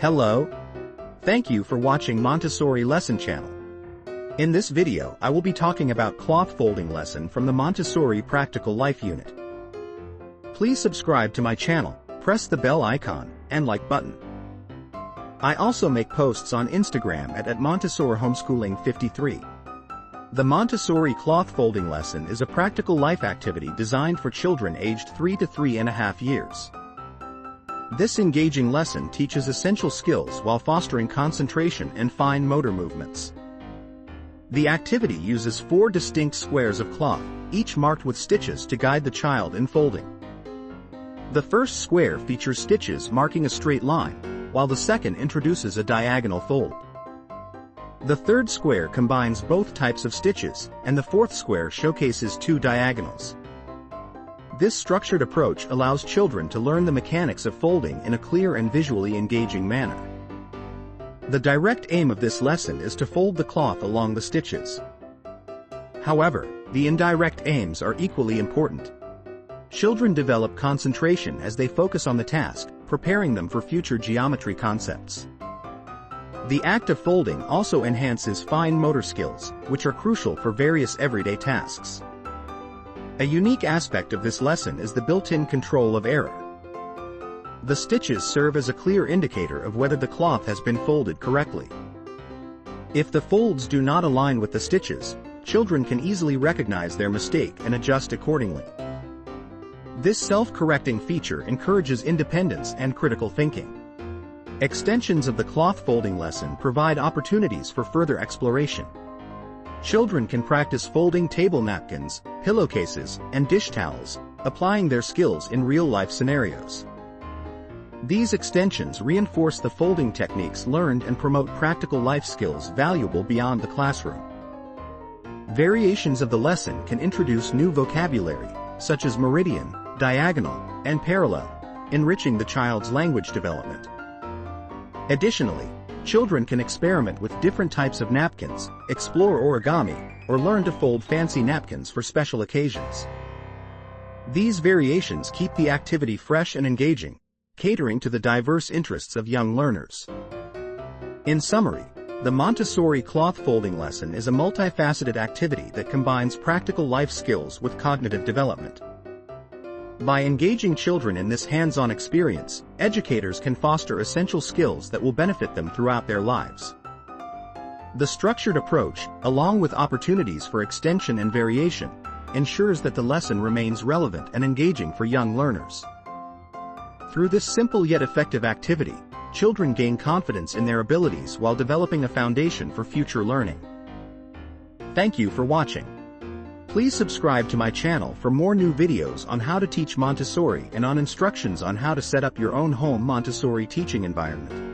Hello. Thank you for watching Montessori Lesson Channel. In this video I will be talking about cloth folding lesson from the Montessori Practical Life Unit. Please subscribe to my channel, press the bell icon, and like button. I also make posts on Instagram at Montessori Homeschooling 53. The Montessori cloth folding lesson is a practical life activity designed for children aged 3 to 3.5 years. This engaging lesson teaches essential skills while fostering concentration and fine motor movements. The activity uses 4 distinct squares of cloth, each marked with stitches to guide the child in folding. The first square features stitches marking a straight line, while the second introduces a diagonal fold. The third square combines both types of stitches, and the fourth square showcases 2 diagonals. This structured approach allows children to learn the mechanics of folding in a clear and visually engaging manner. The direct aim of this lesson is to fold the cloth along the stitches. However, the indirect aims are equally important. Children develop concentration as they focus on the task, preparing them for future geometry concepts. The act of folding also enhances fine motor skills, which are crucial for various everyday tasks. A unique aspect of this lesson is the built-in control of error. The stitches serve as a clear indicator of whether the cloth has been folded correctly. If the folds do not align with the stitches, children can easily recognize their mistake and adjust accordingly. This self-correcting feature encourages independence and critical thinking. Extensions of the cloth folding lesson provide opportunities for further exploration. Children can practice folding table napkins, pillowcases, and dish towels, applying their skills in real-life scenarios. These extensions reinforce the folding techniques learned and promote practical life skills valuable beyond the classroom. Variations of the lesson can introduce new vocabulary, such as meridian, diagonal, and parallel, enriching the child's language development. Additionally, children can experiment with different types of napkins, explore origami, or learn to fold fancy napkins for special occasions. These variations keep the activity fresh and engaging, catering to the diverse interests of young learners. In summary, the Montessori cloth folding lesson is a multifaceted activity that combines practical life skills with cognitive development. By engaging children in this hands-on experience, educators can foster essential skills that will benefit them throughout their lives. The structured approach, along with opportunities for extension and variation, ensures that the lesson remains relevant and engaging for young learners. Through this simple yet effective activity, children gain confidence in their abilities while developing a foundation for future learning. Thank you for watching. Please subscribe to my channel for more new videos on how to teach Montessori and on instructions on how to set up your own home Montessori teaching environment.